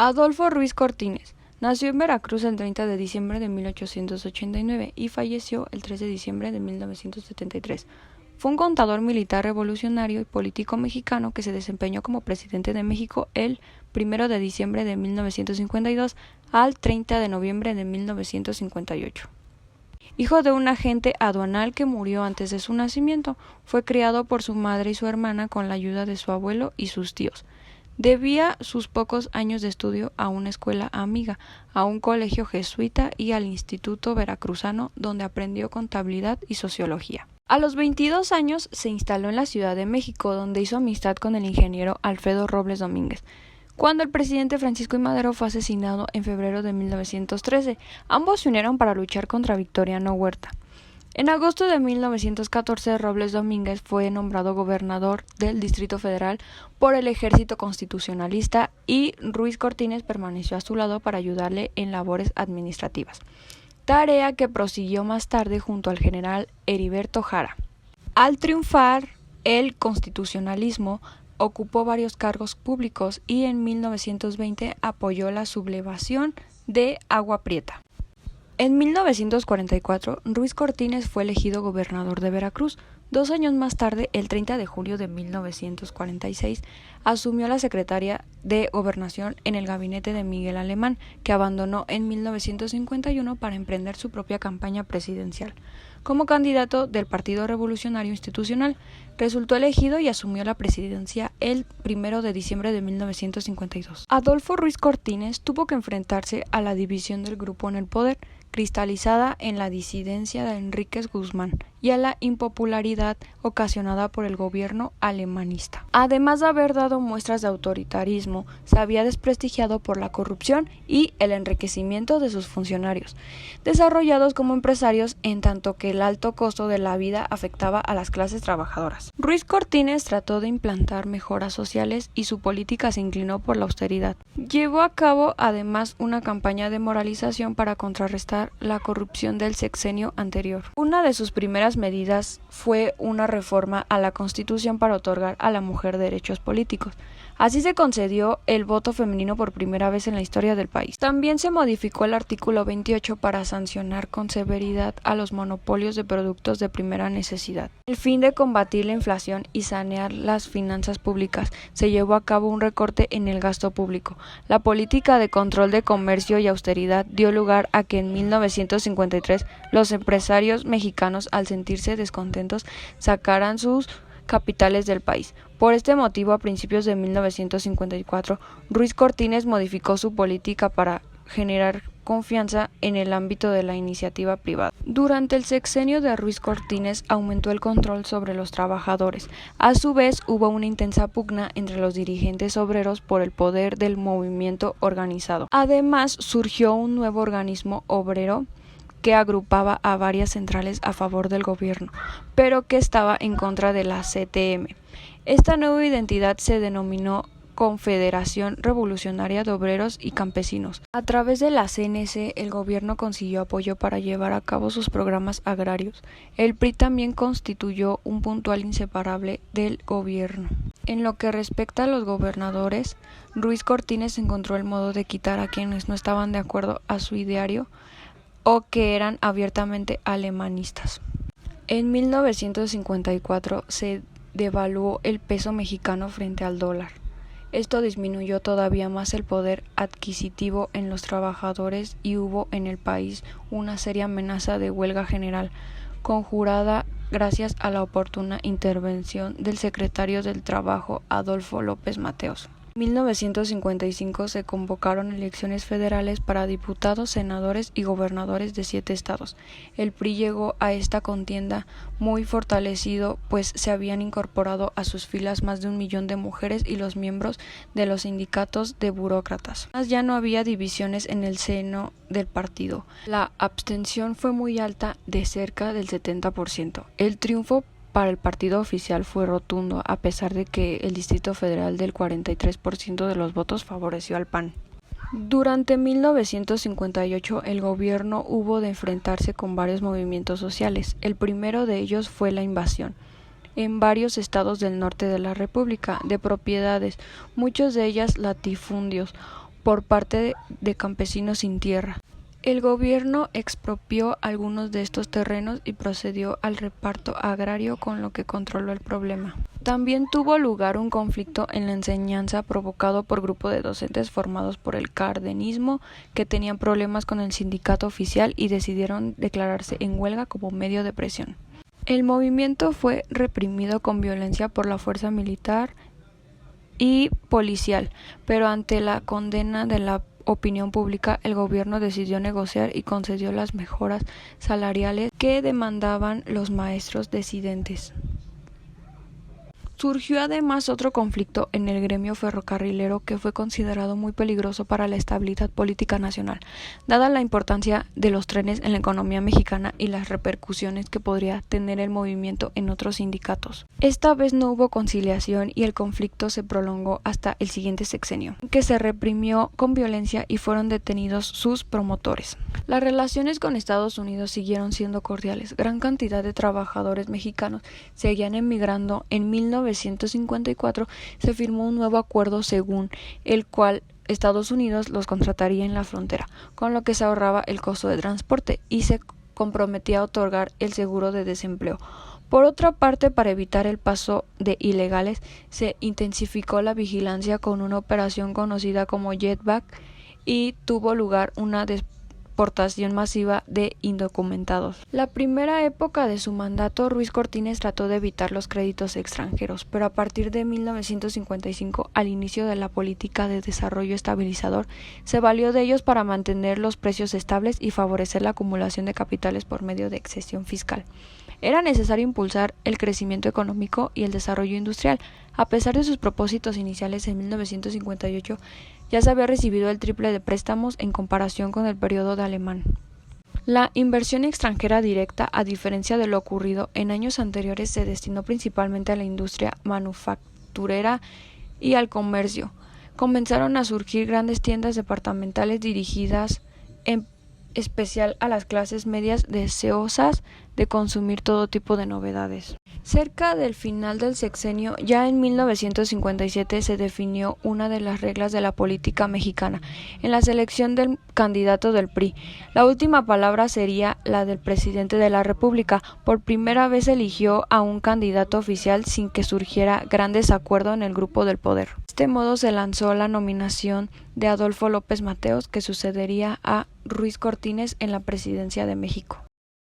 Adolfo Ruiz Cortines nació en Veracruz el 30 de diciembre de 1889 y falleció el 3 de diciembre de 1973. Fue un contador militar revolucionario y político mexicano que se desempeñó como presidente de México el 1 de diciembre de 1952 al 30 de noviembre de 1958. Hijo de un agente aduanal que murió antes de su nacimiento, fue criado por su madre y su hermana con la ayuda de su abuelo y sus tíos. Debía sus pocos años de estudio a una escuela amiga, a un colegio jesuita y al Instituto Veracruzano, donde aprendió contabilidad y sociología. A los 22 años se instaló en la Ciudad de México, donde hizo amistad con el ingeniero Alfredo Robles Domínguez. Cuando el presidente Francisco I. Madero fue asesinado en febrero de 1913, ambos se unieron para luchar contra Victoriano Huerta. En agosto de 1914, Robles Domínguez fue nombrado gobernador del Distrito Federal por el Ejército Constitucionalista y Ruiz Cortines permaneció a su lado para ayudarle en labores administrativas, tarea que prosiguió más tarde junto al general Heriberto Jara. Al triunfar el constitucionalismo, ocupó varios cargos públicos y en 1920 apoyó la sublevación de Agua Prieta. En 1944, Ruiz Cortines fue elegido gobernador de Veracruz. 2 años más tarde, el 30 de julio de 1946, asumió la secretaría de Gobernación en el gabinete de Miguel Alemán, que abandonó en 1951 para emprender su propia campaña presidencial. Como candidato del Partido Revolucionario Institucional, resultó elegido y asumió la presidencia el 1 de diciembre de 1952. Adolfo Ruiz Cortines tuvo que enfrentarse a la división del grupo en el poder, cristalizada en la disidencia de Enríquez Guzmán y a la impopularidad ocasionada por el gobierno alemanista. Además de haber dado muestras de autoritarismo, se había desprestigiado por la corrupción y el enriquecimiento de sus funcionarios, desarrollados como empresarios, en tanto que el alto costo de la vida afectaba a las clases trabajadoras. Ruiz Cortines trató de implantar mejoras sociales y su política se inclinó por la austeridad. Llevó a cabo además una campaña de moralización para contrarrestar la corrupción del sexenio anterior. Una de sus primeras medidas fue una reforma a la Constitución para otorgar a la mujer derechos políticos. Así se concedió el voto femenino por primera vez en la historia del país. También se modificó el artículo 28 para sancionar con severidad a los monopolios de productos de primera necesidad. El fin de combatir la inflación y sanear las finanzas públicas, se llevó a cabo un recorte en el gasto público. La política de control de comercio y austeridad dio lugar a que en 1953 los empresarios mexicanos, al sentirse descontentos, sacaran sus capitales del país. Por este motivo, a principios de 1954, Ruiz Cortines modificó su política para generar confianza en el ámbito de la iniciativa privada. Durante el sexenio de Ruiz Cortines aumentó el control sobre los trabajadores. A su vez, hubo una intensa pugna entre los dirigentes obreros por el poder del movimiento organizado. Además, surgió un nuevo organismo obrero que agrupaba a varias centrales a favor del gobierno, pero que estaba en contra de la CTM. Esta nueva identidad se denominó Confederación Revolucionaria de Obreros y Campesinos. A través de la CNC, el gobierno consiguió apoyo para llevar a cabo sus programas agrarios. El PRI también constituyó un puntal inseparable del gobierno. En lo que respecta a los gobernadores, Ruiz Cortines encontró el modo de quitar a quienes no estaban de acuerdo a su ideario o que eran abiertamente alemanistas. En 1954 se devaluó el peso mexicano frente al dólar. Esto disminuyó todavía más el poder adquisitivo en los trabajadores y hubo en el país una seria amenaza de huelga general, conjurada gracias a la oportuna intervención del secretario del Trabajo Adolfo López Mateos. En 1955 se convocaron elecciones federales para diputados, senadores y gobernadores de 7 estados. El PRI llegó a esta contienda muy fortalecido, pues se habían incorporado a sus filas más de 1 millón de mujeres y los miembros de los sindicatos de burócratas. Ya no había divisiones en el seno del partido. La abstención fue muy alta, de cerca del 70%. El triunfo para el partido oficial fue rotundo, a pesar de que el Distrito Federal del 43% de los votos favoreció al PAN. Durante 1958 el gobierno hubo de enfrentarse con varios movimientos sociales. El primero de ellos fue la invasión en varios estados del norte de la República de propiedades, muchas de ellas latifundios, por parte de campesinos sin tierra. El gobierno expropió algunos de estos terrenos y procedió al reparto agrario, con lo que controló el problema. También tuvo lugar un conflicto en la enseñanza provocado por grupo de docentes formados por el cardenismo que tenían problemas con el sindicato oficial y decidieron declararse en huelga como medio de presión. El movimiento fue reprimido con violencia por la fuerza militar y policial, pero ante la condena de la opinión pública, el gobierno decidió negociar y concedió las mejoras salariales que demandaban los maestros disidentes. Surgió además otro conflicto en el gremio ferrocarrilero que fue considerado muy peligroso para la estabilidad política nacional, dada la importancia de los trenes en la economía mexicana y las repercusiones que podría tener el movimiento en otros sindicatos. Esta vez no hubo conciliación y el conflicto se prolongó hasta el siguiente sexenio, que se reprimió con violencia y fueron detenidos sus promotores. Las relaciones con Estados Unidos siguieron siendo cordiales. Gran cantidad de trabajadores mexicanos seguían emigrando. En 1954 se firmó un nuevo acuerdo según el cual Estados Unidos los contrataría en la frontera, con lo que se ahorraba el costo de transporte y se comprometía a otorgar el seguro de desempleo. Por otra parte, para evitar el paso de ilegales, se intensificó la vigilancia con una operación conocida como Jetback y tuvo lugar una deportación masiva de indocumentados. La primera época de su mandato, Ruiz Cortines trató de evitar los créditos extranjeros, pero a partir de 1955, al inicio de la política de desarrollo estabilizador, se valió de ellos para mantener los precios estables y favorecer la acumulación de capitales por medio de exención fiscal. Era necesario impulsar el crecimiento económico y el desarrollo industrial. A pesar de sus propósitos iniciales, en 1958 ya se había recibido el triple de préstamos en comparación con el periodo de Alemán. La inversión extranjera directa, a diferencia de lo ocurrido en años anteriores, se destinó principalmente a la industria manufacturera y al comercio. Comenzaron a surgir grandes tiendas departamentales dirigidas en especial a las clases medias deseosas de consumir todo tipo de novedades. Cerca del final del sexenio, ya en 1957, se definió una de las reglas de la política mexicana en la selección del candidato del PRI. La última palabra sería la del presidente de la República. Por primera vez eligió a un candidato oficial sin que surgiera gran desacuerdo en el grupo del poder. De este modo se lanzó la nominación de Adolfo López Mateos, que sucedería a Ruiz Cortines en la presidencia de México.